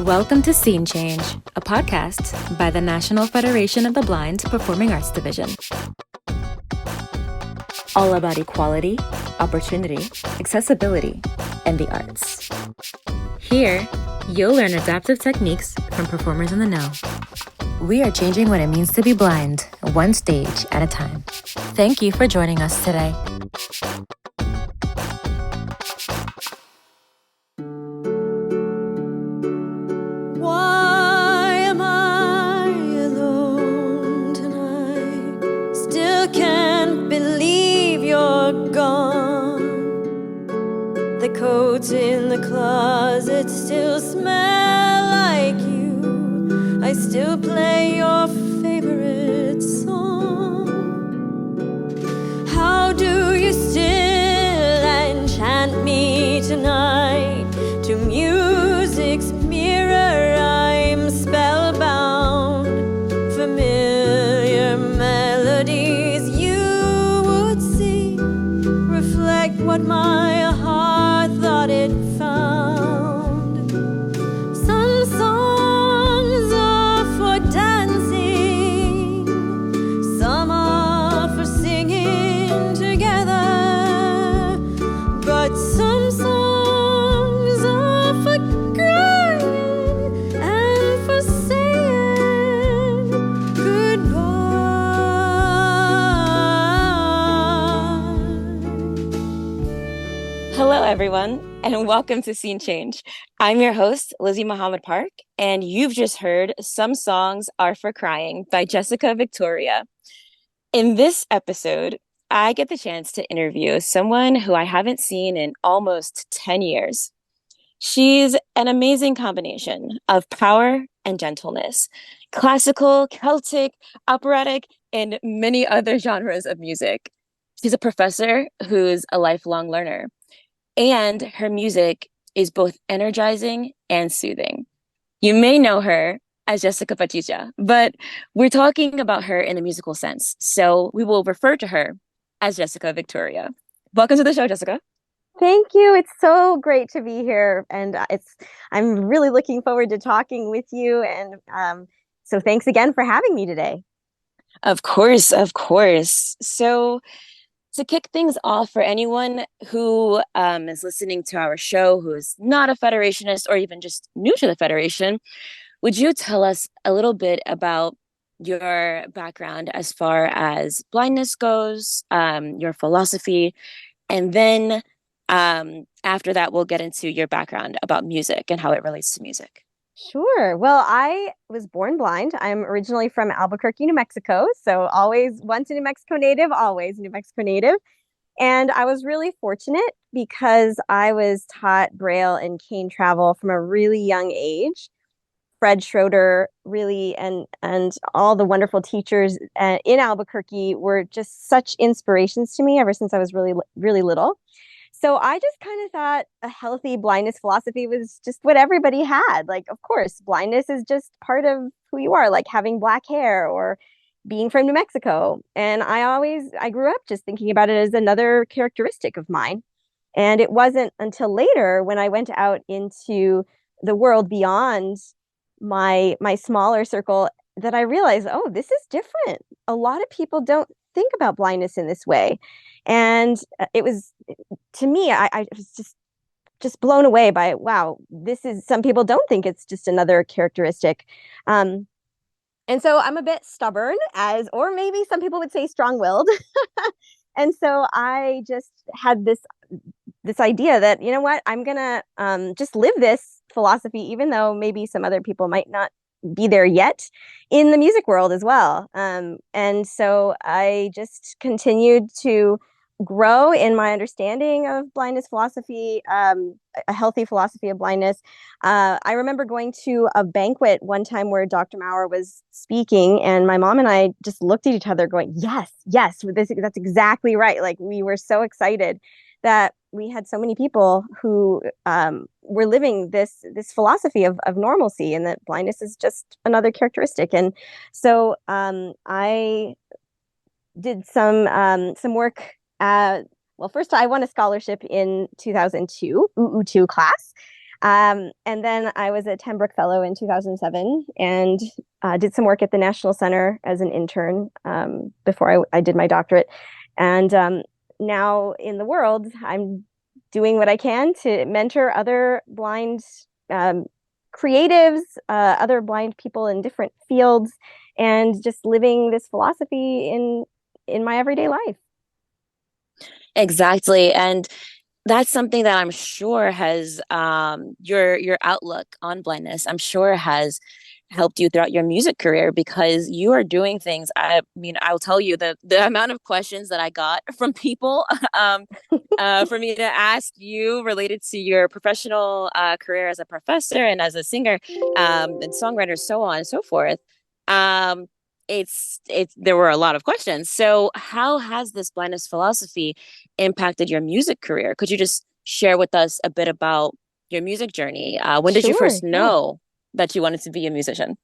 Welcome to Scene Change, a podcast by the National Federation of the Blind Performing Arts Division. All about equality, opportunity, accessibility, and the arts. Here, you'll learn adaptive techniques from performers in the know. We are changing what it means to be blind, one stage at a time. Thank you for joining us today. Why am I alone tonight? Still can't believe you're gone. The coats in the closet still smell like you. I still play your favorite song. How do you still enchant me tonight? To music's mirror I'm spellbound. Familiar melodies you would see reflect what my heart thought it found. Some songs are for dancing, some are for singing together, but some songs are for crying and for saying goodbye. Hello, everyone, and welcome to Scene Change. I'm your host, Lizzy Muhammad Park, and you've just heard Some Songs Are for Crying by Jessica Victoria. In this episode, I get the chance to interview someone who I haven't seen in almost 10 years. She's an amazing combination of power and gentleness, classical, Celtic, operatic, and many other genres of music. She's a professor who's a lifelong learner, and her music is both energizing and soothing. You may know her as Jessica Pachicha, but we're talking about her in a musical sense, so we will refer to her as Jessica Victoria. Welcome to the show, Jessica. Thank you. It's so great to be here, and I'm really looking forward to talking with you. And so, thanks again for having me today. Of course, of course. So, to kick things off, for anyone who is listening to our show who is not a Federationist or even just new to the Federation, would you tell us a little bit about your background as far as blindness goes, your philosophy, and then after that, we'll get into your background about music and how it relates to music. Sure. Well, I was born blind. I'm originally from Albuquerque, New Mexico. So once a New Mexico native, always a New Mexico native. And I was really fortunate because I was taught Braille and cane travel from a really young age. Fred Schroeder really and all the wonderful teachers in Albuquerque were just such inspirations to me ever since I was really, really little. So I just kind of thought a healthy blindness philosophy was just what everybody had. Like, of course, blindness is just part of who you are, like having black hair or being from New Mexico. And I grew up just thinking about it as another characteristic of mine. And it wasn't until later when I went out into the world beyond my smaller circle that I realized, oh, this is different. A lot of people don't think about blindness in this way. And it was, to me, I was just blown away by, wow, some people don't think it's just another characteristic. And so I'm a bit stubborn, or maybe some people would say strong-willed. And so I just had this idea that, you know what, I'm gonna just live this philosophy, even though maybe some other people might not be there yet in the music world as well. And so I just continued to grow in my understanding of blindness philosophy, a healthy philosophy of blindness. I remember going to a banquet one time where Dr. Maurer was speaking, and my mom and I just looked at each other going, yes, that's exactly right. Like, we were so excited that we had so many people who were living this philosophy of normalcy, and that blindness is just another characteristic. And so I did some work. Well, first I won a scholarship in 2002, UU2 class. And then I was a Pembroke Fellow in 2007 and did some work at the National Center as an intern before I did my doctorate. And now in the world, I'm doing what I can to mentor other blind um, creatives, other blind people in different fields, and just living this philosophy in my everyday life. Exactly. And that's something that I'm sure has your outlook on blindness, I'm sure has helped you throughout your music career because you are doing things. I mean, I'll tell you the amount of questions that I got from people for me to ask you related to your professional career as a professor and as a singer and songwriter, so on and so forth. Um, it's there were a lot of questions. So how has this blindness philosophy impacted your music career? Could you just share with us a bit about your music journey? When did you Sure, first yeah. know that you wanted to be a musician?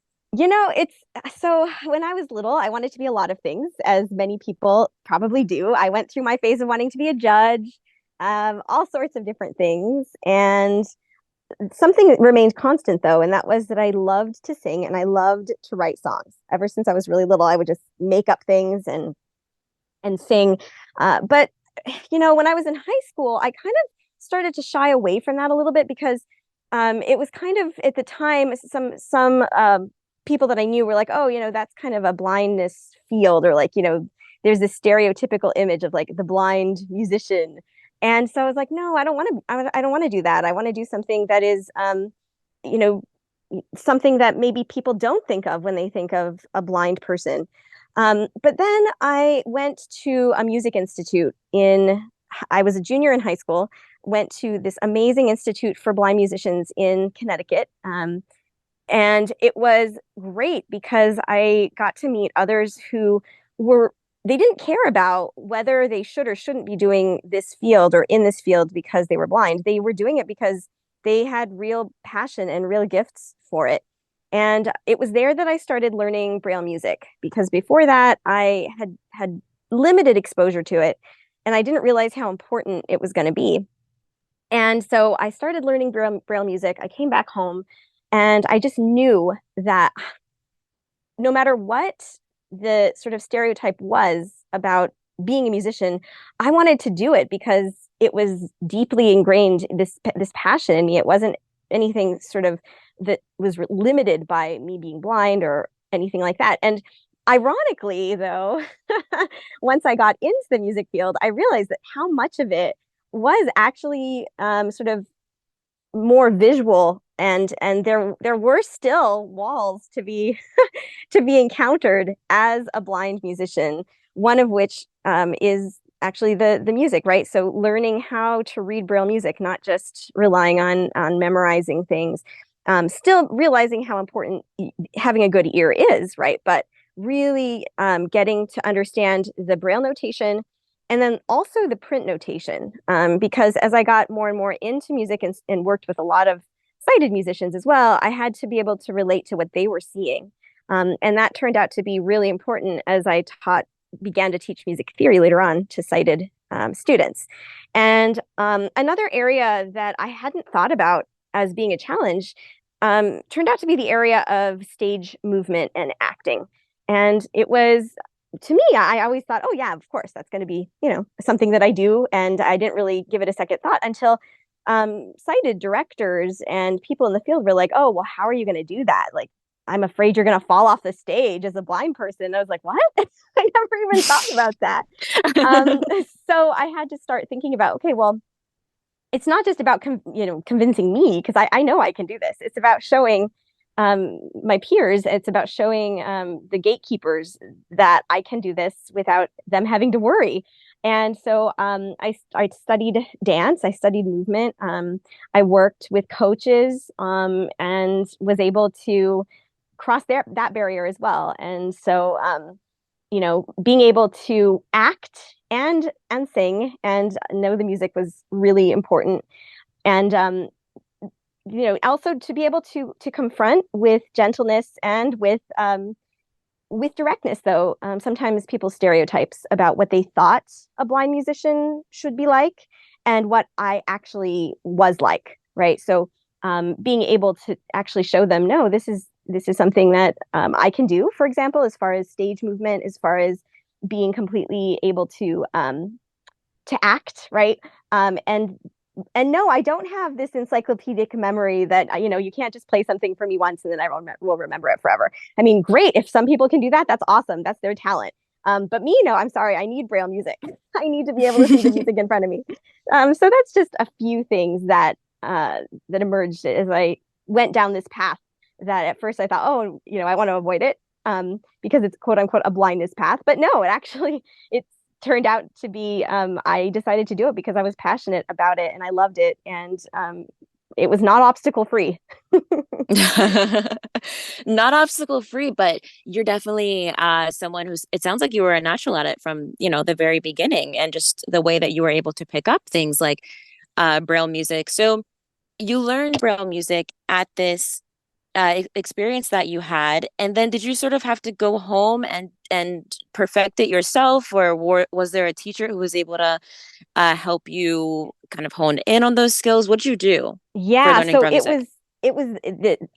It's so when I was little, I wanted to be a lot of things, as many people probably do. I went through my phase of wanting to be a judge, all sorts of different things. And something that remained constant, though, and that was that I loved to sing and I loved to write songs. Ever since I was really little, I would just make up things and sing. But when I was in high school, I kind of started to shy away from that a little bit because it was kind of at the time some people that I knew were like, oh, that's kind of a blindness field, or like, there's this stereotypical image of like the blind musician. And so I was like, no, I don't want to. I don't want to do that. I want to do something that is, you know, something that maybe people don't think of when they think of a blind person. But then I went to a music institute I was a junior in high school, went to this amazing institute for blind musicians in Connecticut. And it was great because I got to meet others who they didn't care about whether they should or shouldn't be doing this field or in this field because they were blind. They were doing it because they had real passion and real gifts for it. And it was there that I started learning Braille music because before that I had limited exposure to it and I didn't realize how important it was going to be. And so I started learning Braille music. I came back home and I just knew that no matter what the sort of stereotype was about being a musician, I wanted to do it because it was deeply ingrained, this passion in me. It wasn't anything sort of that was limited by me being blind or anything like that. And ironically, though, once I got into the music field, I realized that how much of it was actually sort of more visual, and there were still walls to be to be encountered as a blind musician, one of which is actually the music, right? So learning how to read Braille music, not just relying on memorizing things, still realizing how important having a good ear is, right? But really getting to understand the Braille notation and then also the print notation, because as I got more and more into music and worked with a lot of sighted musicians as well, I had to be able to relate to what they were seeing. And that turned out to be really important as I began to teach music theory later on to sighted students. And another area that I hadn't thought about as being a challenge turned out to be the area of stage movement and acting. And it was, to me, I always thought, oh yeah, of course, that's going to be, something that I do. And I didn't really give it a second thought until sighted directors and people in the field were like, oh, well, how are you going to do that? Like, I'm afraid you're going to fall off the stage as a blind person. And I was like, what? I never even thought about that. Um, so I had to start thinking about, okay, well, it's not just about convincing me because I know I can do this. It's about showing my peers. It's about showing the gatekeepers that I can do this without them having to worry. And so I studied dance. I studied movement. I worked with coaches and was able to cross that barrier as well. And so being able to act and sing and know the music was really important. And also to be able to confront with gentleness and with directness, though. Sometimes people's stereotypes about what they thought a blind musician should be like and what I actually was like, right? So being able to actually show them, no, this is something that I can do, for example, as far as stage movement, as far as being completely able to act, right? And no, I don't have this encyclopedic memory that you can't just play something for me once and then will remember it forever. I mean, great if some people can do that. That's awesome. That's their talent. But me, no, I'm sorry. I need Braille music. I need to be able to see the music in front of me. So that's just a few things that emerged as I went down this path. That at first I thought, oh, I want to avoid it because it's quote unquote a blindness path. But no, it's turned out to be I decided to do it because I was passionate about it and I loved it, and it was not obstacle free. Not obstacle free, but you're definitely someone who's, it sounds like you were a natural at it from, the very beginning, and just the way that you were able to pick up things like Braille music. So you learned Braille music at this experience that you had, and then did you sort of have to go home and perfect it yourself, or was there a teacher who was able to help you kind of hone in on those skills? What did you do for Yeah, learning so Braille music?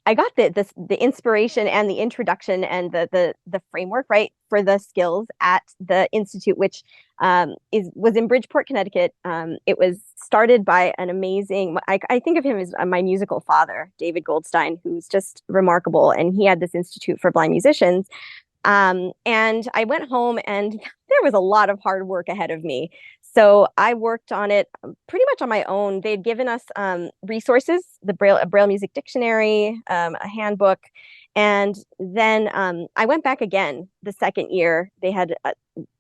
I got the inspiration and the introduction and the framework right for the skills at the institute, which is was in Bridgeport, Connecticut. It was started by an amazing. I think of him as my musical father, David Goldstein, who's just remarkable, and he had this institute for blind musicians. And I went home, and there was a lot of hard work ahead of me. So I worked on it pretty much on my own. They'd given us resources, a Braille music dictionary, a handbook, and then I went back again the second year. They had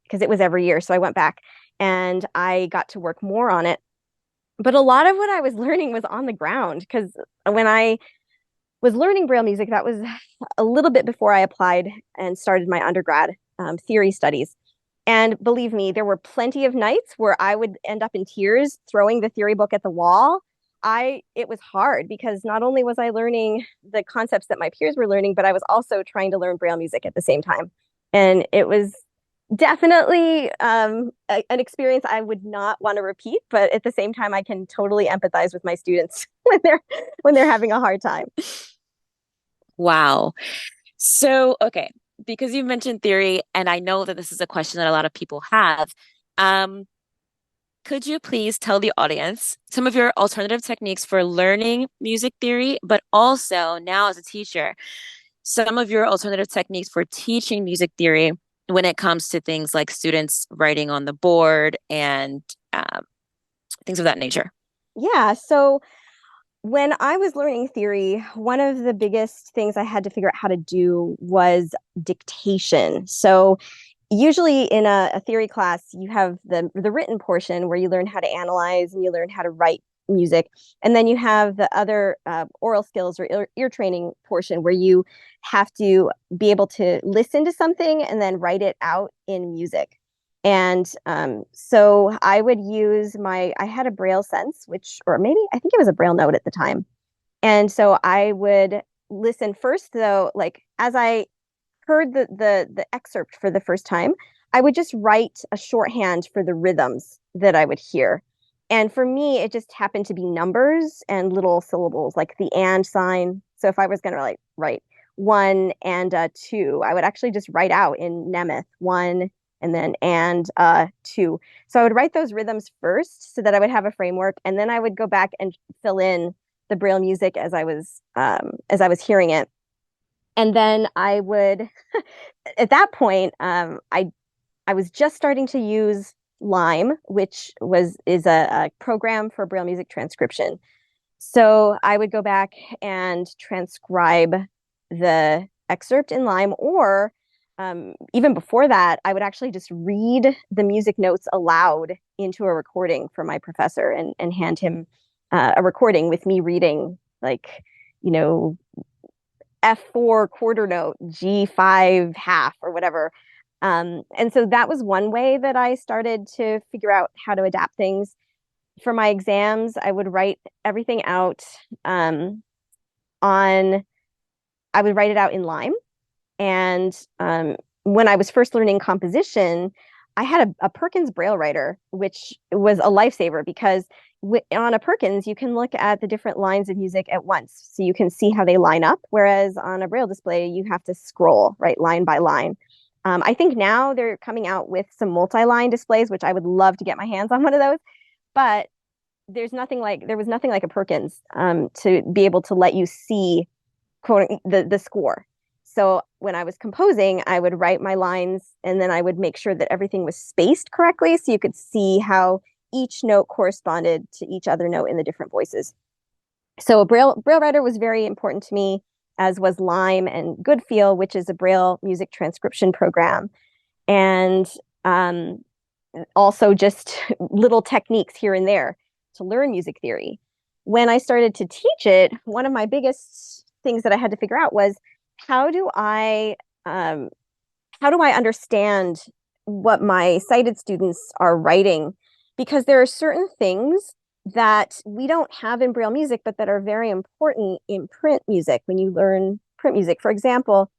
because it was every year, so I went back and I got to work more on it. But a lot of what I was learning was on the ground because when I was learning Braille music, that was a little bit before I applied and started my undergrad theory studies. And believe me, there were plenty of nights where I would end up in tears throwing the theory book at the wall. It was hard because not only was I learning the concepts that my peers were learning, but I was also trying to learn Braille music at the same time. And it was definitely an experience I would not want to repeat, but at the same time, I can totally empathize with my students when they're having a hard time. Wow. So, okay, because you mentioned theory, and I know that this is a question that a lot of people have, um, could you please tell the audience some of your alternative techniques for learning music theory, but also now as a teacher, some of your alternative techniques for teaching music theory when it comes to things like students writing on the board and things of that nature? Yeah, so when I was learning theory, one of the biggest things I had to figure out how to do was dictation. So usually in a theory class, you have the written portion where you learn how to analyze and you learn how to write music, and then you have the other oral skills or ear training portion where you have to be able to listen to something and then write it out in music. And so I would use I had a Braille Sense, or maybe I think it was a Braille Note at the time. And so I would listen first, though, like as I heard the excerpt for the first time, I would just write a shorthand for the rhythms that I would hear. And for me, it just happened to be numbers and little syllables, like the and sign. So if I was going to write one and two, I would actually just write out in Nemeth one and then and two. So I would write those rhythms first so that I would have a framework, and then I would go back and fill in the Braille music as I was hearing it. And then I would, at that point, I was just starting to use Lime, which is a program for Braille music transcription. So I would go back and transcribe the excerpt in Lime, or even before that, I would actually just read the music notes aloud into a recording for my professor and hand him a recording with me reading, like, you know, F4 quarter note, G5 half, or whatever. And so that was one way that I started to figure out how to adapt things. For my exams, I would write everything out on, I would write it out in Lime. And when I was first learning composition, I had a Perkins Braille writer, which was a lifesaver because on a Perkins, you can look at the different lines of music at once. So you can see how they line up. Whereas on a Braille display, you have to scroll, right, line by line. I think now they're coming out with some multi-line displays, which I would love to get my hands on one of those. But there was nothing like a Perkins to be able to let you see quote the score. So when I was composing, I would write my lines and then I would make sure that everything was spaced correctly so you could see how each note corresponded to each other note in the different voices. So a Braille writer was very important to me, as was Lime and Goodfeel, which is a Braille music transcription program. And also just little techniques here and there to learn music theory. When I started to teach it, one of my biggest things that I had to figure out was how do I understand what my sighted students are writing? Because there are certain things that we don't have in Braille music, but that are very important in print music when you learn print music. For example,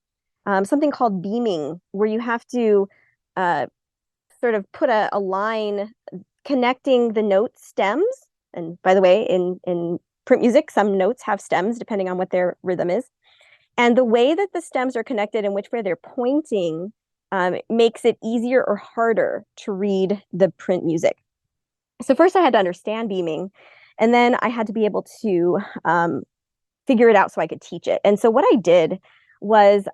something called beaming, where you have to sort of put a line connecting the note stems. And by the way, in print music, some notes have stems depending on what their rhythm is. And the way that the stems are connected and which way they're pointing makes it easier or harder to read the print music. So first I had to understand beaming, and then I had to be able to figure it out so I could teach it. And so what I did was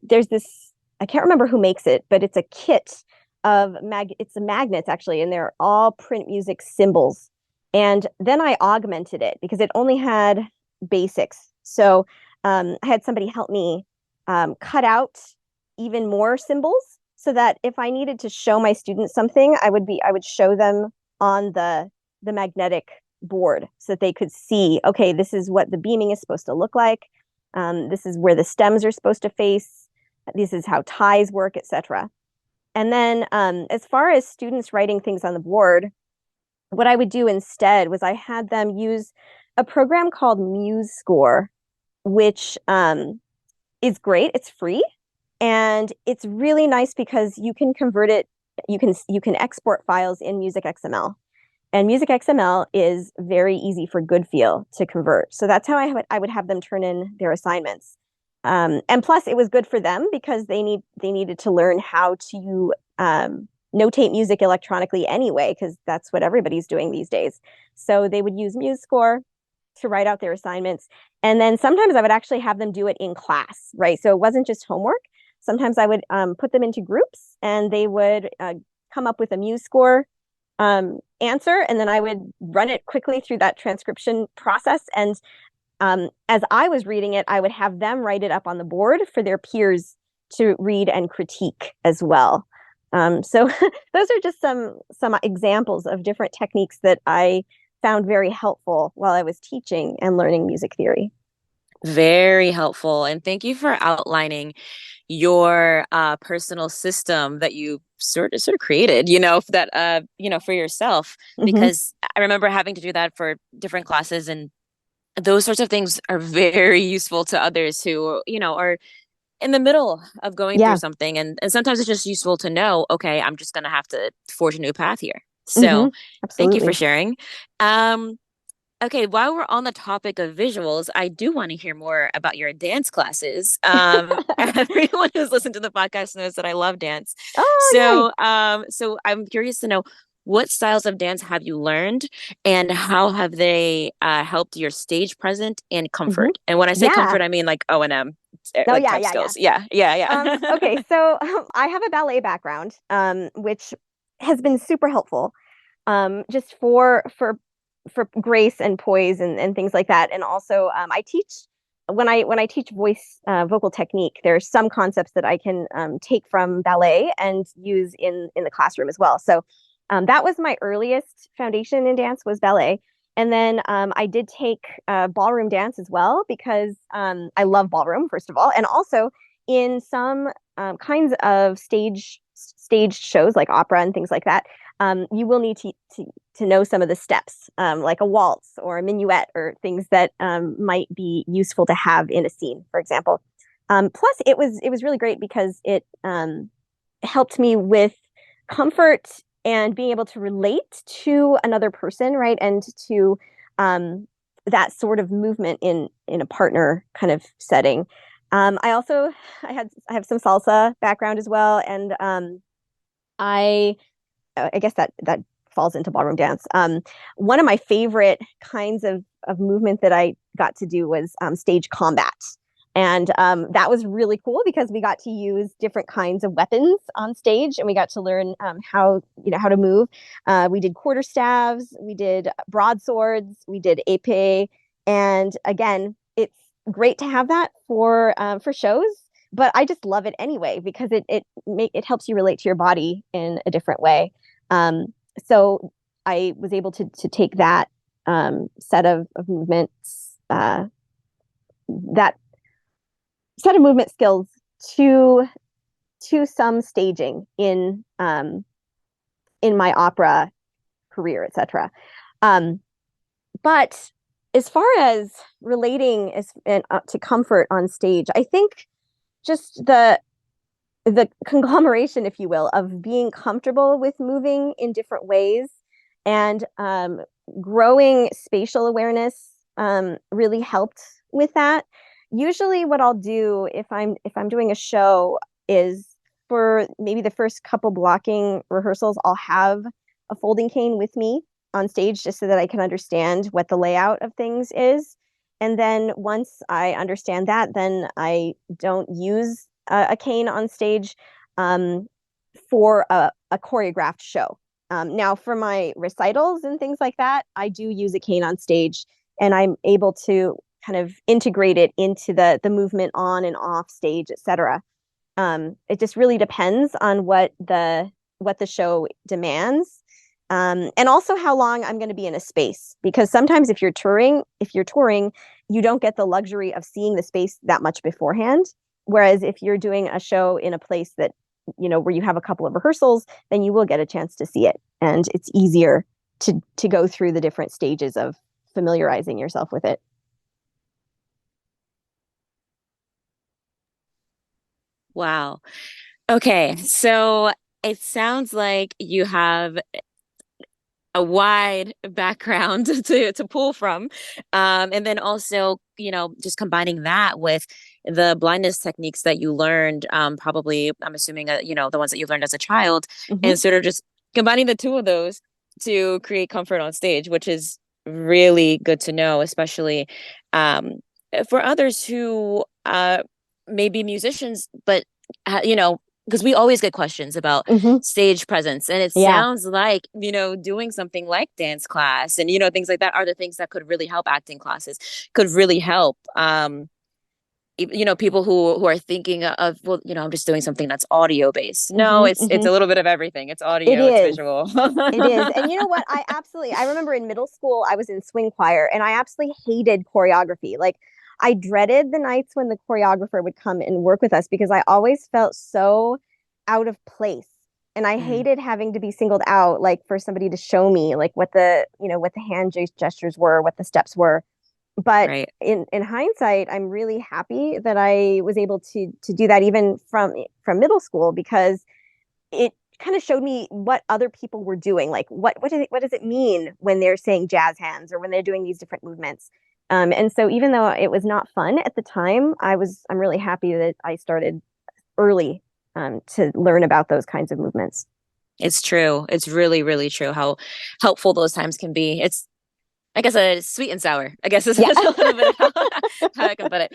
there's this, I can't remember who makes it, but it's a kit of it's a magnets actually, and they're all print music symbols. And then I augmented it because it only had basics. So I had somebody help me cut out even more symbols so that if I needed to show my students something, I would show them on the magnetic board so that they could see, okay, this is what the beaming is supposed to look like. This is where the stems are supposed to face. This is how ties work, etc. And then as far as students writing things on the board, what I would do instead was I had them use a program called MuseScore, which is great. It's free. And it's really nice because you can convert it. You can export files in Music XML. And Music XML is very easy for Goodfeel to convert. So that's how I would have them turn in their assignments. And plus, it was good for them because they needed to learn how to notate music electronically anyway, because that's what everybody's doing these days. So they would use MuseScore to write out their assignments. And then sometimes I would actually have them do it in class, right? So it wasn't just homework. Sometimes I would put them into groups and they would come up with a MuseScore answer, and then I would run it quickly through that transcription process. And as I was reading it, I would have them write it up on the board for their peers to read and critique as well. So those are just some examples of different techniques that I found very helpful while I was teaching and learning music theory. Very helpful. And thank you for outlining your personal system that you sort of created, that for yourself, Mm-hmm. because I remember having to do that for different classes, and those sorts of things are very useful to others who, are in the middle of going through Yeah. something. And sometimes it's just useful to know, okay, I'm just going to have to forge a new path here. Mm-hmm. So thank you for Absolutely. sharing. Okay, while we're on the topic of visuals, I do want to hear more about your dance classes. Everyone who's listened to the podcast knows that I love dance. Oh, yay. So I'm curious to know, what styles of dance have you learned, and how have they helped your stage presence and Mm-hmm. comfort? And when I say Yeah. comfort, I mean like O&M, Oh, like yeah, type yeah, yeah. skills. Yeah, yeah, yeah. Okay, so I have a ballet background, which has been super helpful, just for grace and poise and things like that. And also, I teach when I teach vocal technique. There's some concepts that I can take from ballet and use in the classroom as well. So that was my earliest foundation in dance, was ballet. And then I did take ballroom dance as well because I love ballroom, first of all, and also in some kinds of staged shows like opera and things like that. You will need to know some of the steps, like a waltz or a minuet or things that might be useful to have in a scene, for example. Plus, it was really great because it helped me with comfort and being able to relate to another person, right? And to um, that sort of movement in a partner kind of setting. I also I have some salsa background as well, and I I guess that falls into ballroom dance. One of my favorite kinds of movement that I got to do was stage combat. And that was really cool because we got to use different kinds of weapons on stage, and we got to learn how how to move. We did quarterstaves, we did broadswords, we did épée, and again, it's great to have that for shows. But I just love it anyway because it helps you relate to your body in a different way. Um, so I was able to take that set of movements, that set of movement skills to to some staging in my opera career, etc. Um, but as far as relating to comfort on stage, I think just the conglomeration, if you will, of being comfortable with moving in different ways and growing spatial awareness really helped with that. Usually, what I'll do if I'm doing a show is for maybe the first couple blocking rehearsals, I'll have a folding cane with me on stage just so that I can understand what the layout of things is. And then once I understand that, then I don't use a cane on stage um, for a choreographed show. Now, for my recitals and things like that, I do use a cane on stage, and I'm able to kind of integrate it into the movement on and off stage, etc. It just really depends on what the show demands. And also how long I'm going to be in a space, because sometimes if you're touring, you don't get the luxury of seeing the space that much beforehand. Whereas if you're doing a show in a place that, where you have a couple of rehearsals, then you will get a chance to see it. And it's easier to go through the different stages of familiarizing yourself with it. Wow. Okay, so it sounds like you have a wide background to pull from. And then also, just combining that with the blindness techniques that you learned, probably, I'm assuming, the ones that you learned as a child, Mm-hmm. and sort of just combining the two of those to create comfort on stage, which is really good to know, especially um, for others who may be musicians, but, because we always get questions about Mm-hmm. stage presence. And it Yeah. sounds like, doing something like dance class and, things like that are the things that could really help. Acting classes could really help. People who are thinking of, well, I'm just doing something that's audio based. No, Mm-hmm. it's Mm-hmm. a little bit of everything. It's It audio, it's is. visual. It is. And you know what? I remember in middle school, I was in swing choir and I absolutely hated choreography. Like, I dreaded the nights when the choreographer would come and work with us because I always felt so out of place. And I Mm, hated having to be singled out, like for somebody to show me like what the gestures were, what the steps were. But right. in hindsight, I'm really happy that I was able to do that even from middle school, because it kind of showed me what other people were doing. Like what does it mean when they're saying jazz hands or when they're doing these different movements. And so even though it was not fun at the time, I'm really happy that I started early to learn about those kinds of movements. It's true. It's really, really true how helpful those times can be. It's, I guess, a sweet and sour, I guess is Yeah. a little bit of how I can put it.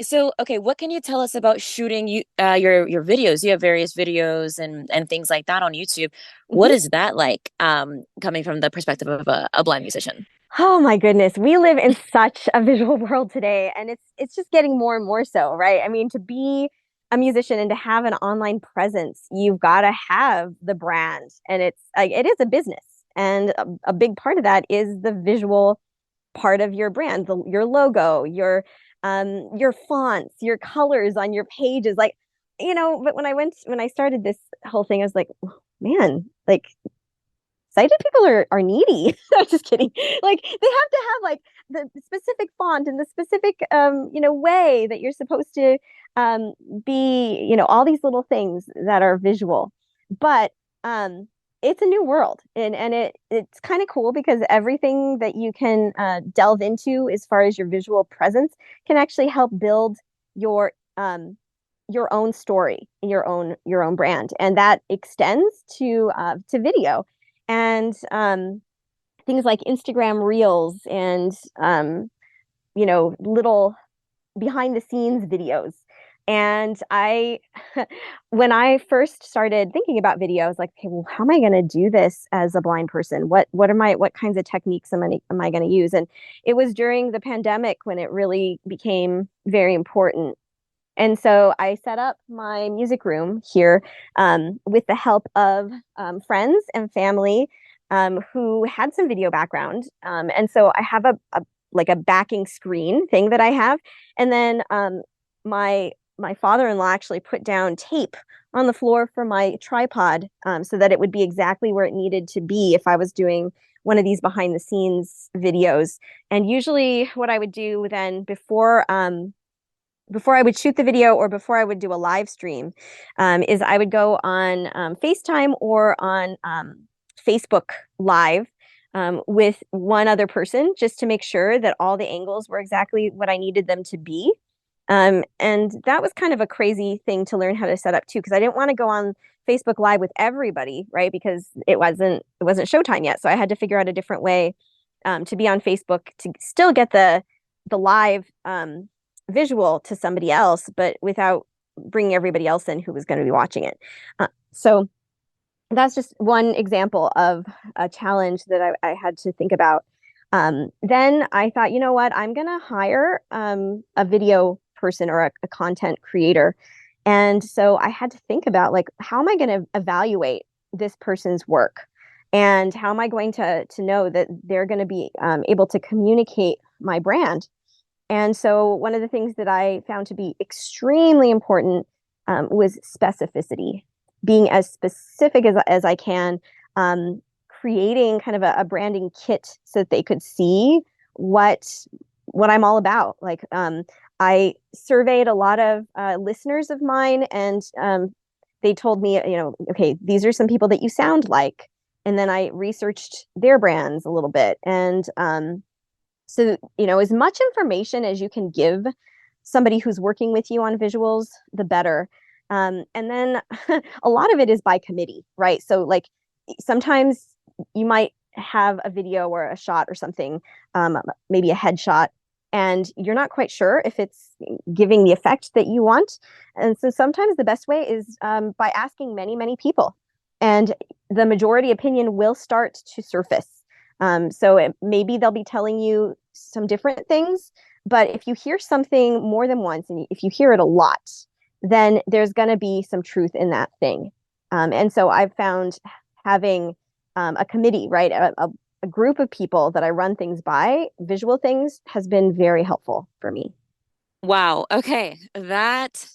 So okay, what can you tell us about shooting your videos? You have various videos and things like that on YouTube. What Mhm. is that like, coming from the perspective of a blind musician? Oh my goodness, we live in such a visual world today, and it's just getting more and more so, right? I mean, to be a musician and to have an online presence, you've got to have the brand, and it's like it is a business, and a big part of that is the visual part of your brand, your logo, your fonts, your colors on your pages, like But when I started this whole thing, I was like, "Oh, man, like sighted people are needy." I'm just kidding. Like they have to have like the specific font and the specific way that you're supposed to be, all these little things that are visual. But it's a new world, and it's kind of cool because everything that you can delve into as far as your visual presence can actually help build your own story, your own brand, and that extends to video and things like Instagram Reels and little behind the scenes videos. And when I first started thinking about video, I was like, okay, well, how am I going to do this as a blind person? What kinds of techniques am I going to use? And it was during the pandemic when it really became very important. And so I set up my music room here with the help of friends and family who had some video background. And so I have a like a backing screen thing that I have, and then my father-in-law actually put down tape on the floor for my tripod so that it would be exactly where it needed to be if I was doing one of these behind the scenes videos. And usually, what I would do then before I would shoot the video or before I would do a live stream, is I would go on FaceTime or on Facebook Live with one other person just to make sure that all the angles were exactly what I needed them to be. And that was kind of a crazy thing to learn how to set up too, because I didn't want to go on Facebook Live with everybody, right? Because it wasn't showtime yet, so I had to figure out a different way to be on Facebook to still get the live visual to somebody else, but without bringing everybody else in who was going to be watching it. So that's just one example of a challenge that I had to think about. Then I thought, you know what, I'm going to hire a video person or a content creator. And so I had to think about like, how am I going to evaluate this person's work? And how am I going to know that they're going to be able to communicate my brand? And so one of the things that I found to be extremely important was specificity, being as specific as I can, creating kind of a branding kit so that they could see what I'm all about. Like I surveyed a lot of listeners of mine, and they told me, okay, these are some people that you sound like. And then I researched their brands a little bit, and so, as much information as you can give somebody who's working with you on visuals, the better. And then a lot of it is by committee, right? So, like, sometimes you might have a video or a shot or something, maybe a headshot, and you're not quite sure if it's giving the effect that you want. And so sometimes the best way is by asking many, many people. And the majority opinion will start to surface. So maybe they'll be telling you some different things, but if you hear something more than once and if you hear it a lot, then there's going to be some truth in that thing. And so I've found having a committee, right, a group of people that I run things by, visual things, has been very helpful for me. Wow. Okay. That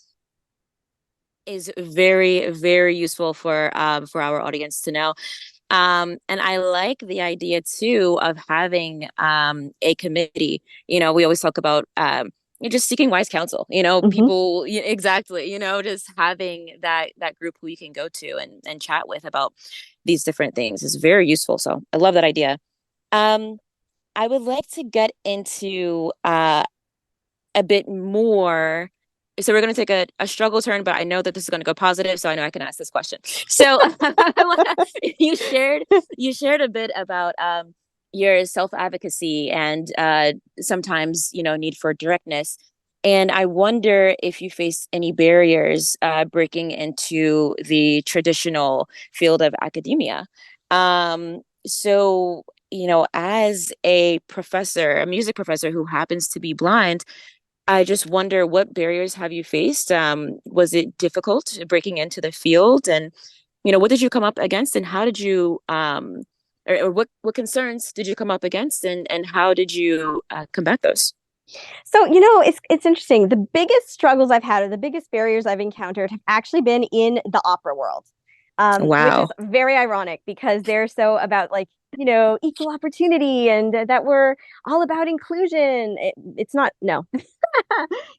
is very, very useful for our audience to know. And I like the idea too of having a committee. We always talk about you're just seeking wise counsel, Mm-hmm. people exactly, just having that group who you can go to and chat with about these different things is very useful. So I love that idea. Um, I would like to get into a bit more. So we're going to take a struggle turn, but I know that this is going to go positive, so I know I can ask this question. So you shared a bit about your self-advocacy and sometimes need for directness. And I wonder if you face any barriers breaking into the traditional field of academia. So, as a professor, a music professor who happens to be blind, I just wonder, what barriers have you faced? Was it difficult breaking into the field? And, what did you come up against, and how did you, or what concerns did you come up against, and how did you combat those? So, it's interesting. The biggest struggles I've had or the biggest barriers I've encountered have actually been in the opera world, which is Wow. very ironic because they're so about like, equal opportunity and that we're all about inclusion. It's not, no,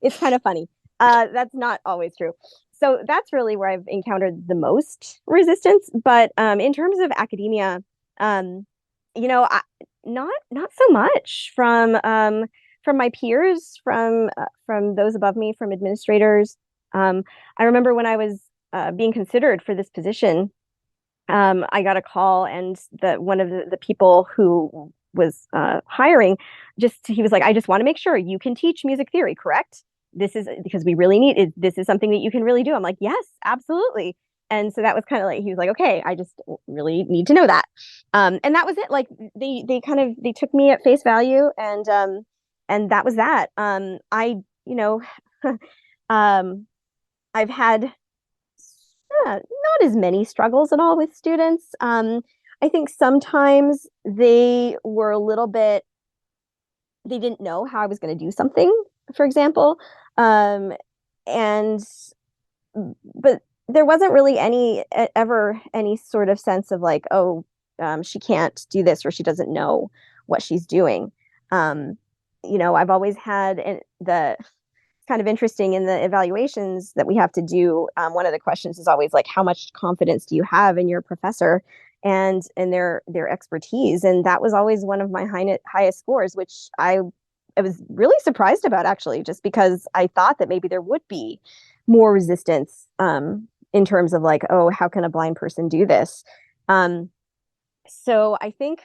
it's kind of funny. That's not always true. So that's really where I've encountered the most resistance. But in terms of academia, um, not so much from my peers, from those above me, from administrators. I remember when I was being considered for this position, I got a call, and one of the people who was hiring, he was like, I just want to make sure you can teach music theory, correct? This is because we really need it. This is something that you can really do. I'm like, yes, absolutely. And so that was kind of like, he was like, okay, I just really need to know that. And that was it. Like they took me at face value, and that was that. You know, um, I've had not as many struggles at all with students. I think sometimes they were a little bit, they didn't know how I was going to do something, for example. Um, and, but there wasn't really ever any sort of sense of like, oh, she can't do this or she doesn't know what she's doing. Um, I've always had the kind of interesting in the evaluations that we have to do. One of the questions is always like, how much confidence do you have in your professor and their expertise? And that was always one of my highest scores, which I was really surprised about, actually, just because I thought that maybe there would be more resistance in terms of like, oh, how can a blind person do this? So I think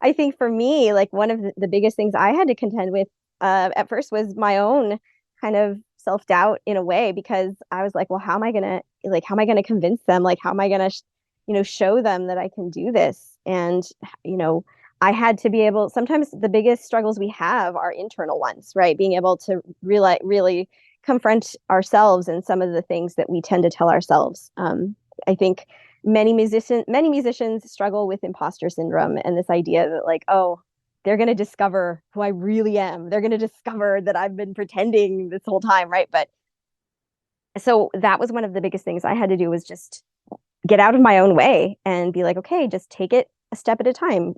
I think for me, like one of the biggest things I had to contend with at first was my own kind of self-doubt in a way, because I was like, well, how am I gonna convince them? Like, how am I gonna, show them that I can do this? And, you know, I had to be able, sometimes the biggest struggles we have are internal ones, right? Being able to really confront ourselves and some of the things that we tend to tell ourselves. I think many musicians struggle with imposter syndrome and this idea that like, oh, they're going to discover who I really am. They're going to discover that I've been pretending this whole time, right? But so that was one of the biggest things I had to do, was just get out of my own way and be like, okay, just take it a step at a time.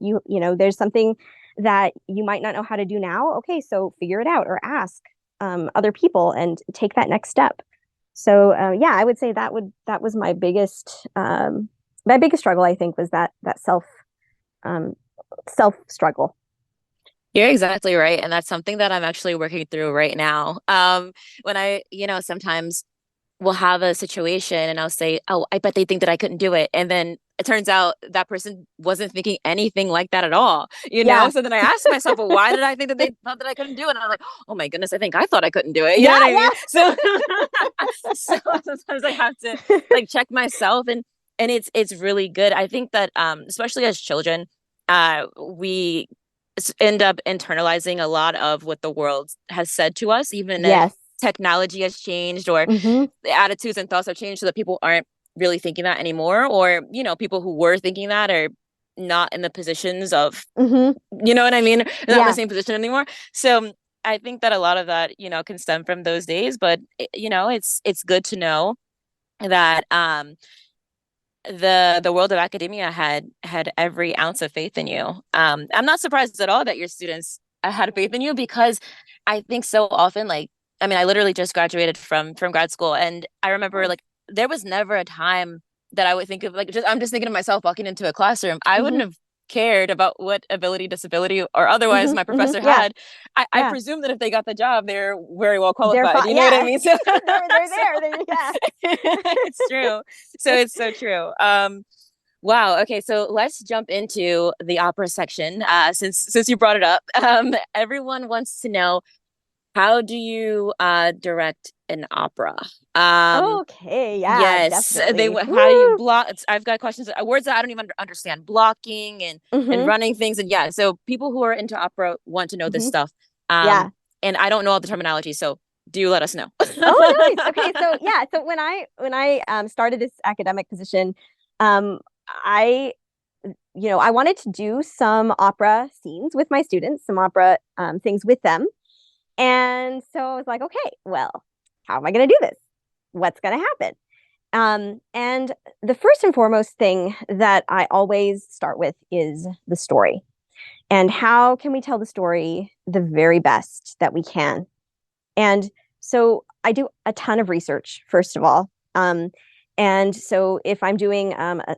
There's something that you might not know how to do now. Okay, so figure it out or ask other people and take that next step. So yeah, I would say that was my biggest struggle. I think was that um, self struggle. You're exactly right. And that's something that I'm actually working through right now. When sometimes we'll have a situation and I'll say, oh, I bet they think that I couldn't do it. And then it turns out that person wasn't thinking anything like that at all, you know? Yeah, So then I ask myself, well, why did I think that they thought that I couldn't do it? And I'm like, oh my goodness, I think I thought I couldn't do it. You know what I yeah, mean? So, so sometimes I have to yeah. like check myself, and it's really good. I think that especially as children, we end up internalizing a lot of what the world has said to us, even if Yes. technology has changed or Hmm. the attitudes and thoughts have changed so that people aren't really thinking that anymore, or people who were thinking that are not in the positions of, Hmm. you know what I mean, not in the Yeah. same position anymore. So I think that a lot of that can stem from those days, but it's good to know that the world of academia had every ounce of faith in you. I'm not surprised at all that your students had faith in you, because I think so often, like, I mean, I literally just graduated from grad school, and I remember Nice. like there was never a time that I would think of like, I'm just thinking of myself walking into a classroom. I Hmm. wouldn't have cared about what ability, disability, or otherwise Hmm. my Hmm. professor Yeah. had. I Yeah. presume that if they got the job, they're very well They're qualified. fine. You know what I Yeah. mean? So, They're so there. Yeah. it's true. So it's so true. Wow. Okay, so let's jump into the opera section. Since you brought it up, everyone wants to know, how do you direct an opera? Um, Okay. Yeah. yes, Definitely. how do you Woo. block? I've got questions, words that I don't even understand, blocking and Hmm. running things, and yeah. So people who are into opera want to know this Hmm. stuff. Yeah. And I don't know all the terminology, so do let us know. Oh, nice. Okay, so yeah, so when I started this academic position, I I wanted to do some opera scenes with my students, some opera things with them, and so I was like, okay, well, how am I going to do this? What's going to happen? And the first and foremost thing that I always start with is the story, and how can we tell the story the very best that we can? And so I do a ton of research, first of all. And so if I'm doing a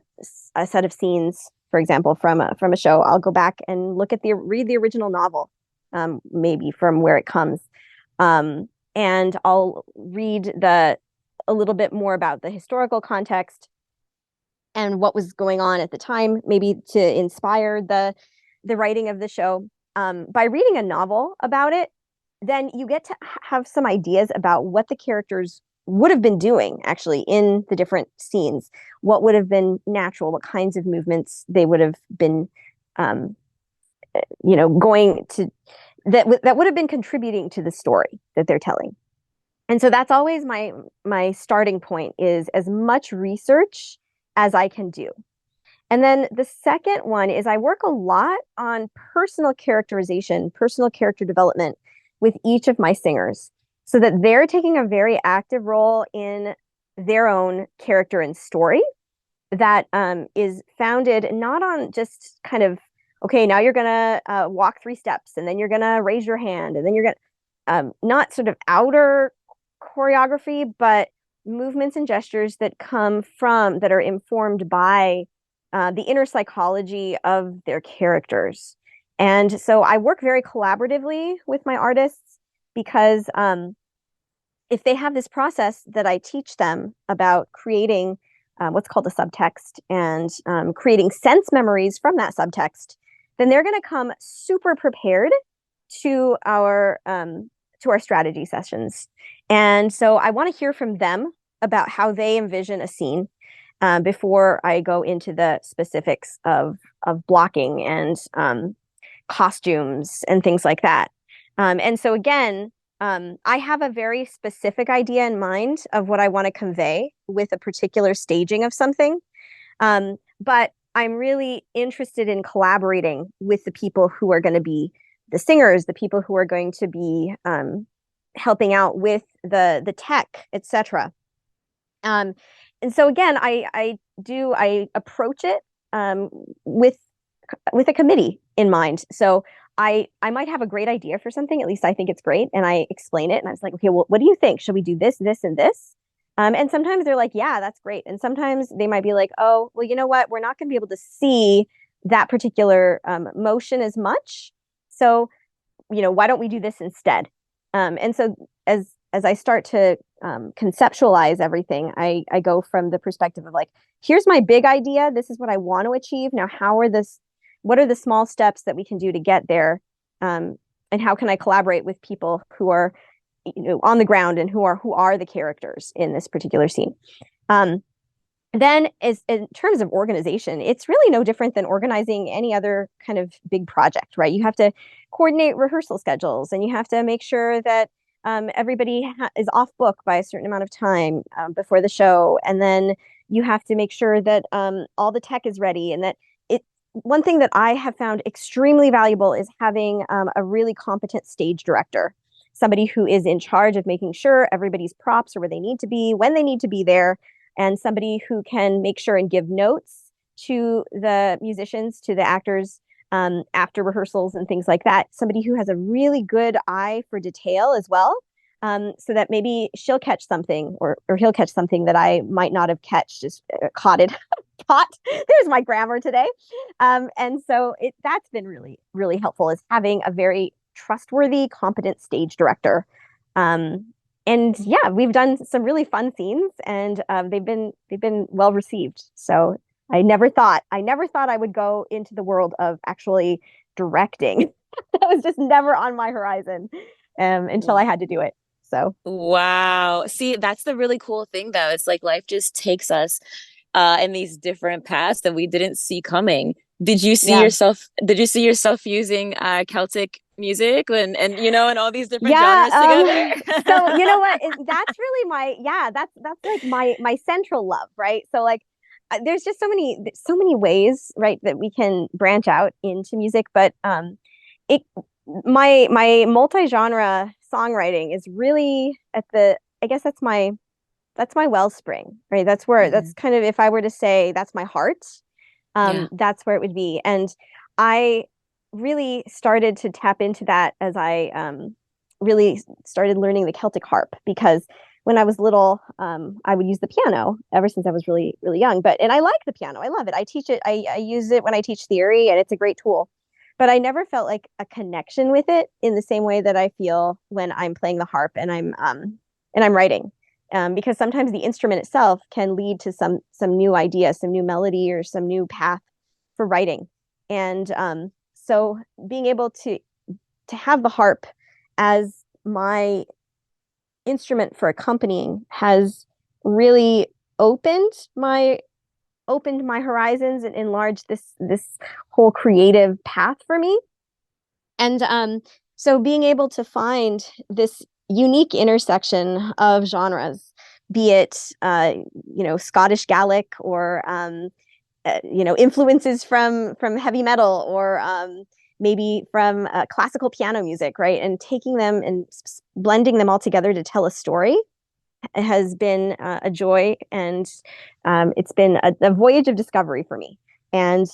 set of scenes, for example, from a show, I'll go back and read the original novel, maybe from where it comes. And I'll read a little bit more about the historical context and what was going on at the time, maybe to inspire the writing of the show. By reading a novel about it, then you get to have some ideas about what the characters would have been doing actually in the different scenes, what would have been natural, what kinds of movements they would have been, um, going to that would have been contributing to the story that they're telling. And so that's always my starting point, is as much research as I can do. And then the second one is I work a lot on personal characterization, personal character development with each of my singers, so that they're taking a very active role in their own character and story that is founded not on just kind of, okay, now you're going to walk 3 steps, and then you're going to raise your hand, and then you're going to, not sort of outer choreography, but movements and gestures that are informed by the inner psychology of their characters. And so I work very collaboratively with my artists, because if they have this process that I teach them about creating what's called a subtext, and creating sense memories from that subtext, then they're going to come super prepared to our strategy sessions. And so I want to hear from them about how they envision a scene before I go into the specifics of blocking and costumes and things like that. And so again, I have a very specific idea in mind of what I want to convey with a particular staging of something. But I'm really interested in collaborating with the people who are going to be the singers, the people who are going to be helping out with the tech, etc. And so again, I approach it with a committee in mind. So I might have a great idea for something, at least I think it's great, and I explain it, and I was like, okay, well, what do you think? Should we do this, this, and this? And sometimes they're like, yeah, that's great. And sometimes they might be like, oh, well, you know what? We're not going to be able to see that particular motion as much. So, why don't we do this instead? And so as I start to conceptualize everything, I go from the perspective of like, here's my big idea. This is what I want to achieve. Now, what are the small steps that we can do to get there? And how can I collaborate with people who are, on the ground, and who are the characters in this particular scene? Then in terms of organization, it's really no different than organizing any other kind of big project, right? You have to coordinate rehearsal schedules, and you have to make sure that everybody is off book by a certain amount of time before the show. And then you have to make sure that all the tech is ready, and that one thing that I have found extremely valuable is having a really competent stage director, somebody who is in charge of making sure everybody's props are where they need to be, when they need to be there, and somebody who can make sure and give notes to the musicians, to the actors, after rehearsals and things like that. Somebody who has a really good eye for detail as well, so that maybe she'll catch something, or he'll catch something that I might not have caught it. Caught. There's my grammar today. And so that's been really, really helpful, is having a very trustworthy, competent stage director. And yeah, we've done some really fun scenes, and they've been well received. So I never thought I would go into the world of actually directing. That was just never on my horizon until I had to do it. So Wow. See, that's the really cool thing, though. It's like life just takes us in these different paths that we didn't see coming. yeah. Did you see yourself using Celtic music and all these different Yeah, genres together? so you know what? That's really that's like my central love, right? So like, there's just so many ways, right, that we can branch out into music, but it my multi-genre songwriting is really I guess that's my wellspring, right? That's kind of, if I were to say that's my heart, Yeah. that's where it would be. And I really started to tap into that as I really started learning the Celtic harp because when I was little, I would use the piano ever since I was really, really young. And I like the piano. I love it. I teach it. I use it when I teach theory, and it's a great tool. But I never felt like a connection with it in the same way that I feel when I'm playing the harp and I'm writing. Because sometimes the instrument itself can lead to some new idea, some new melody, or some new path for writing. And so being able to have the harp as my instrument for accompanying has really opened my horizons and enlarged this whole creative path for me. And so being able to find this unique intersection of genres, be it Scottish Gaelic or influences from heavy metal or maybe from classical piano music, right? And taking them and blending them all together to tell a story has been a joy, and it's been a voyage of discovery for me. And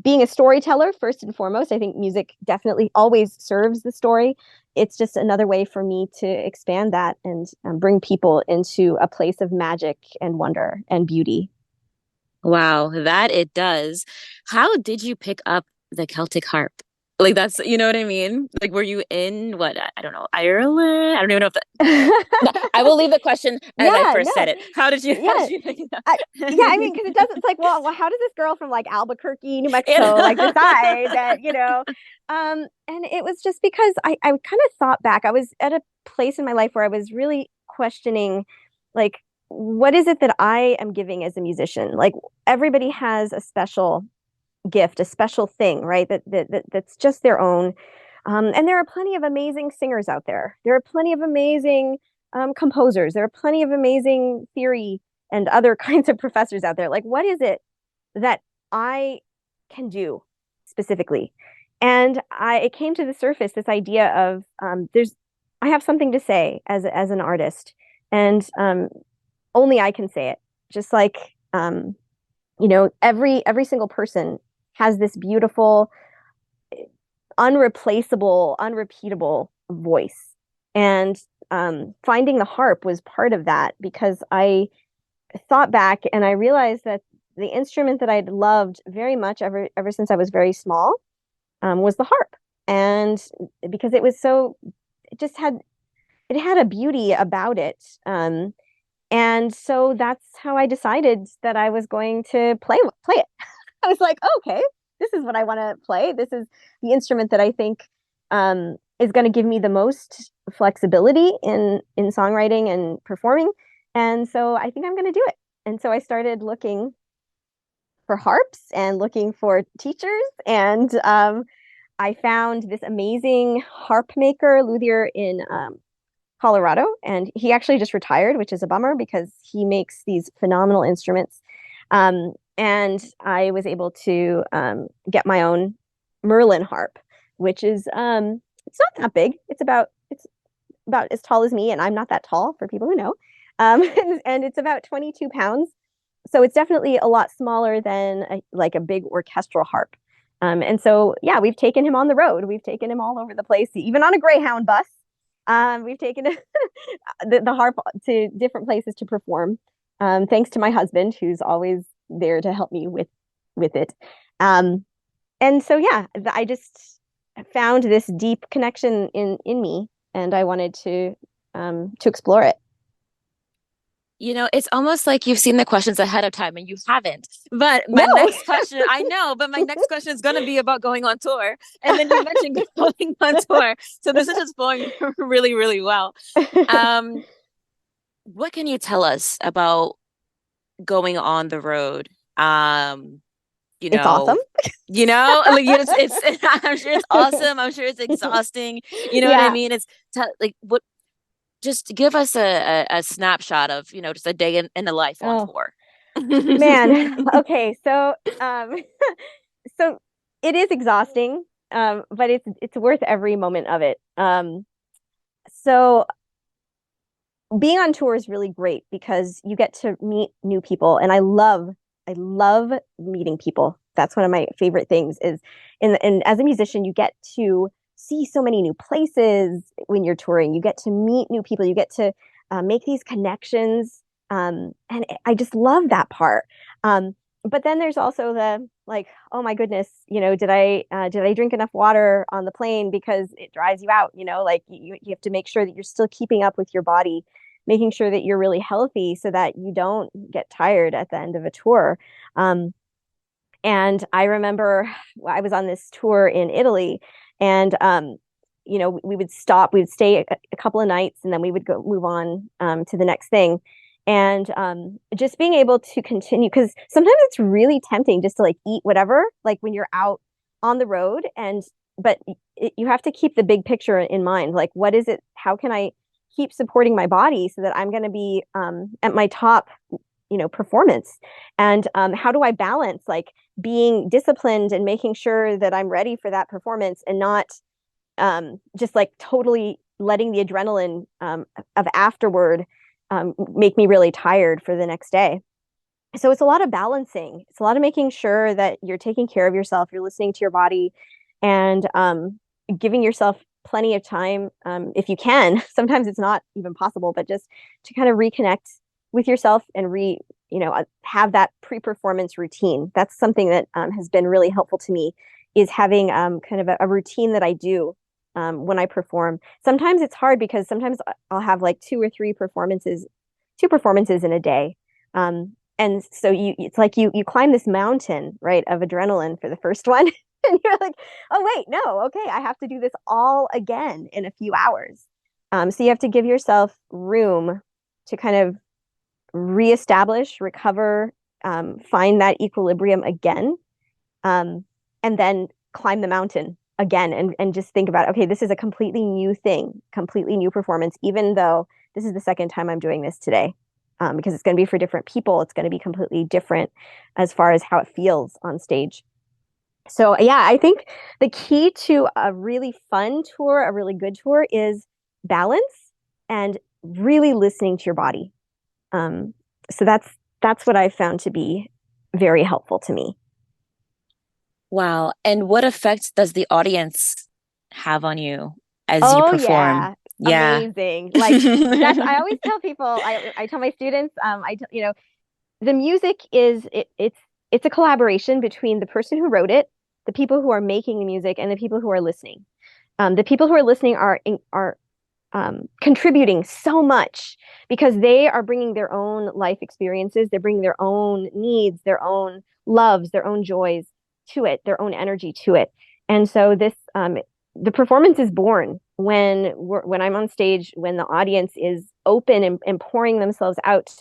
being a storyteller, first and foremost, I think music definitely always serves the story. It's just another way for me to expand that and bring people into a place of magic and wonder and beauty. Wow, that it does. How did you pick up the Celtic harp? Like that's, you know what I mean? Like were you in what, I don't know, Ireland? I don't even know if that no, I will leave the question as I Yeah, first said no, it. How yeah. did you pick it up? Yeah, I mean, because it doesn't. It's like, well, how does this girl from like Albuquerque, New Mexico, like Yeah. decide that, And it was just because I kind of thought back. I was at a place in my life where I was really questioning, like, what is it that I am giving as a musician? Like, everybody has a special gift, a special thing, right? That's just their own. And there are plenty of amazing singers out there. There are plenty of amazing composers. There are plenty of amazing theory and other kinds of professors out there. Like, what is it that I can do specifically? And it came to the surface this idea of I have something to say as an artist, and only I can say it. Just like every single person has this beautiful, unreplaceable, unrepeatable voice, and finding the harp was part of that because I thought back and I realized that the instrument that I'd loved very much ever since I was very small was the harp. And because it had a beauty about it. And so that's how I decided that I was going to play it. I was like, oh, okay, this is what I want to play. This is the instrument that I think is going to give me the most flexibility in songwriting and performing. And so I think I'm going to do it. And so I started looking for harps and looking for teachers. And I found this amazing harp maker, luthier in Colorado. And he actually just retired, which is a bummer because he makes these phenomenal instruments. And I was able to get my own Merlin harp, which is it's not that big. It's about as tall as me, and I'm not that tall for people who know. And it's about 22 pounds, so it's definitely a lot smaller than like a big orchestral harp. And so yeah, we've taken him on the road. We've taken him all over the place, even on a Greyhound bus. We've taken the harp to different places to perform. Thanks to my husband, who's always there to help me with it. And so yeah, I just found this deep connection in me, and I wanted to explore it. You know, it's almost like you've seen the questions ahead of time and you haven't. But my No. next question, I know, but my next question is going to be about going on tour. And then you mentioned going on tour. So this is just flowing really, really well. Um, what can you tell us about going on the road? You It's awesome. know, like I'm sure it's awesome. I'm sure it's exhausting. You know what I Yeah. mean? It's like what just give us a snapshot of, just a day in the life on Oh tour. man. Okay. So it is exhausting, but it's worth every moment of it. So being on tour is really great because you get to meet new people, and I love meeting people. That's one of my favorite things is and as a musician you get to see so many new places when you're touring. You get to meet new people. You get to make these connections. And I just love that part. But then there's also the like, oh my goodness, did I drink enough water on the plane because it dries you out? Like you have to make sure that you're still keeping up with your body, making sure that you're really healthy so that you don't get tired at the end of a tour. And I remember I was on this tour in Italy, and we would stop, we would stay a couple of nights, and then we would go move on to the next thing. And just being able to continue, because sometimes it's really tempting just to like eat whatever, like when you're out on the road, but you have to keep the big picture in mind. Like, what is it? How can I keep supporting my body so that I'm going to be at my top performance? And how do I balance like being disciplined and making sure that I'm ready for that performance, and not just like totally letting the adrenaline of afterward make me really tired for the next day. So it's a lot of balancing. It's a lot of making sure that you're taking care of yourself, you're listening to your body, and giving yourself plenty of time, if you can. Sometimes it's not even possible, but just to kind of reconnect with yourself and have that pre-performance routine. That's something that has been really helpful to me, is having kind of a routine that I do when I perform. Sometimes it's hard because sometimes I'll have like two performances in a day. And so it's like you climb this mountain, right, of adrenaline for the first one. And you're like, oh wait, no, okay, I have to do this all again in a few hours. So you have to give yourself room to kind of reestablish, recover, find that equilibrium again, and then climb the mountain again, and just think about, okay, this is a completely new thing, completely new performance, even though this is the second time I'm doing this today, because it's going to be for different people. It's going to be completely different as far as how it feels on stage. So yeah, I think the key to a really fun tour, a really good tour, is balance and really listening to your body. So that's what I've found to be very helpful to me. Wow. And what effect does the audience have on you as you Oh perform? yeah, Yeah. amazing. Like I always tell people, I tell my students, the music it's a collaboration between the person who wrote it, the people who are making the music, and the people who are listening. The people who are listening are contributing so much because they are bringing their own life experiences. They're bringing their own needs, their own loves, their own joys to it, their own energy to it. And so the performance is born when I'm on stage, when the audience is open and pouring themselves out.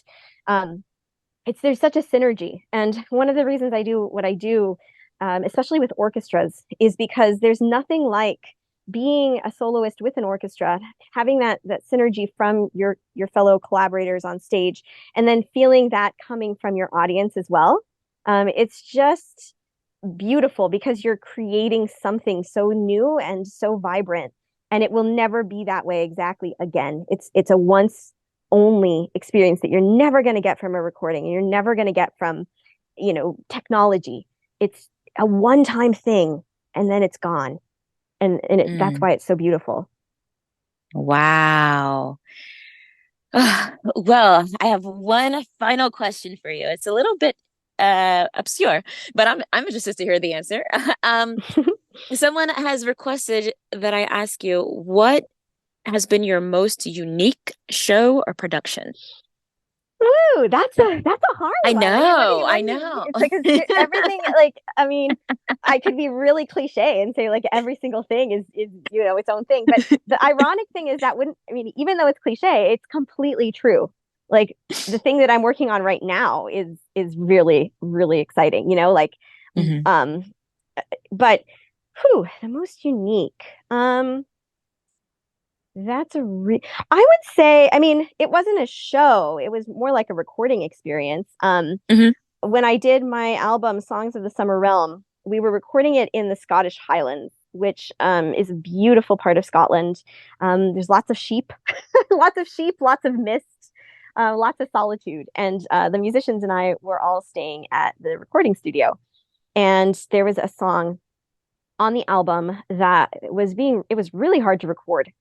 There's such a synergy. And one of the reasons I do what I do, especially with orchestras, is because there's nothing like being a soloist with an orchestra, having that synergy from your fellow collaborators on stage, and then feeling that coming from your audience as well. It's just beautiful because you're creating something so new and so vibrant, and it will never be that way exactly again. It's a once only experience that you're never going to get from a recording, and you're never going to get from technology. It's a one-time thing, and then it's gone, and that's Mm, why it's so beautiful. wow. Well, I have one final question for you. It's a little bit obscure, but I'm interested to hear the answer. Someone has requested that I ask you, what has been your most unique show or production? Ooh, that's a hard I one. I mean, know, I what do you mean? know. It's like everything. Like, I mean, I could be really cliche and say like every single thing is its own thing. But the ironic thing is that wouldn't. I mean, even though it's cliche, it's completely true. Like the thing that I'm working on right now is really really exciting. Mhm. Um, but the most unique. That's I would say, I mean, it wasn't a show. It was more like a recording experience. Mhm. When I did my album Songs of the Summer Realm, we were recording it in the Scottish Highlands, which is a beautiful part of Scotland. There's lots of sheep, lots of mist, lots of solitude. And the musicians and I were all staying at the recording studio. And there was a song on the album that it was really hard to record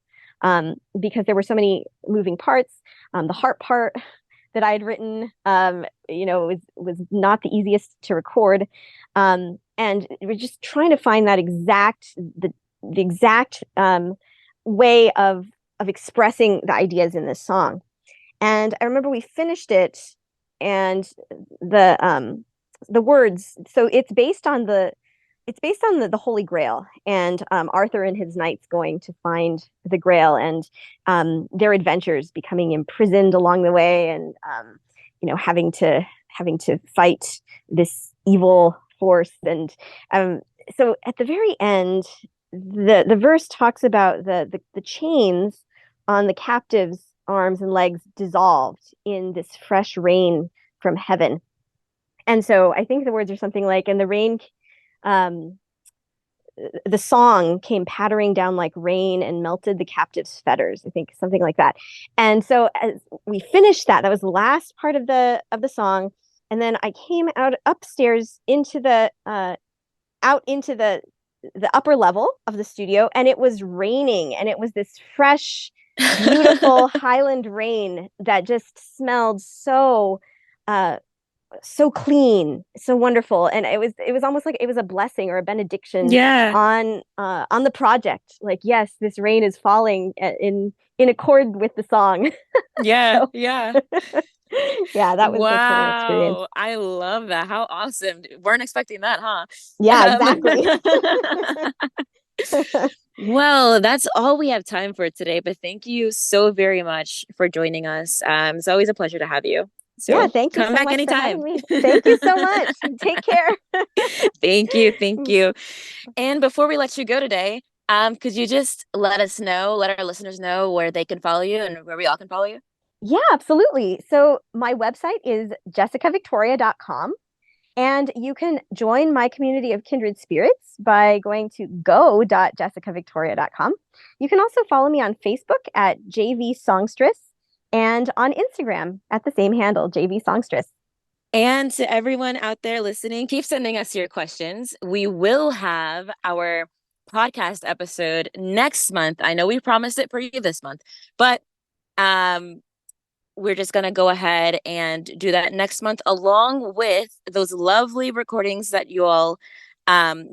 because there were so many moving parts. The harp part that I had written, was not the easiest to record, and we're just trying to find that the exact way of expressing the ideas in this song. And I remember we finished it, and the words. So it's based on the Holy Grail, and Arthur and his knights going to find the Grail, and their adventures, becoming imprisoned along the way, and having to fight this evil force. And so at the very end, the verse talks about the chains on the captives' arms and legs dissolved in this fresh rain from heaven. And so I think the words are something like, and the rain, the song came pattering down like rain and melted the captive's fetters. I think something like that. And so as we finished that was the last part of the song. And then I came out upstairs into the upper level of the studio, and it was raining, and it was this fresh, beautiful Highland rain that just smelled so clean, so wonderful. And it was almost like it was a blessing or a benediction on the project. Like, yes, this rain is falling in accord with the song. Yeah. So, yeah. Yeah, that was a cool experience. I love that. How awesome. Weren't expecting that, huh? Yeah, exactly. Well, that's all we have time for today, but thank you so very much for joining us. It's always a pleasure to have you. So yeah, thank you come so back much anytime. for having me. Thank you so much. Take care. Thank you. And before we let you go today, could you just let our listeners know where they can follow you and where we all can follow you? Yeah, absolutely. So my website is jessicavictoria.com. And you can join my community of kindred spirits by going to go.jessicavictoria.com. You can also follow me on Facebook at JV Songstress, and on Instagram at the same handle, JV Songstress. And to everyone out there listening, keep sending us your questions. We will have our podcast episode next month. I know we promised it for you this month, but we're just going to go ahead and do that next month, along with those lovely recordings that you all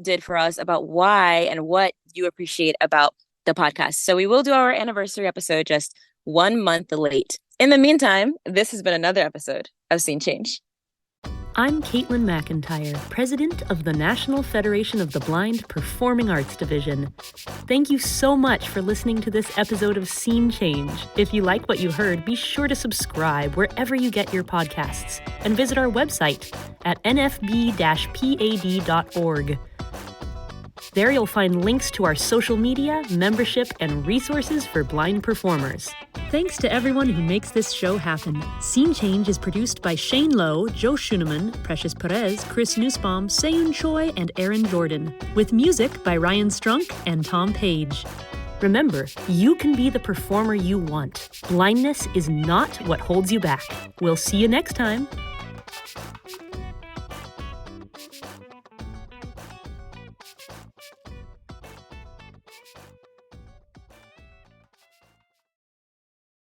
did for us about why and what you appreciate about the podcast. So we will do our anniversary episode just 1 month late. In the meantime, this has been another episode of Scene Change. I'm Caitlin McIntyre, president of the National Federation of the Blind Performing Arts Division. Thank you so much for listening to this episode of Scene Change. If you like what you heard, be sure to subscribe wherever you get your podcasts and visit our website at nfb-pad.org. There you'll find links to our social media, membership, and resources for blind performers. Thanks to everyone who makes this show happen. Scene Change is produced by Shane Lowe, Joe Schuneman, Precious Perez, Chris Nussbaum, Seyun Choi, and Aaron Jordan, with music by Ryan Strunk and Tom Page. Remember, you can be the performer you want. Blindness is not what holds you back. We'll see you next time.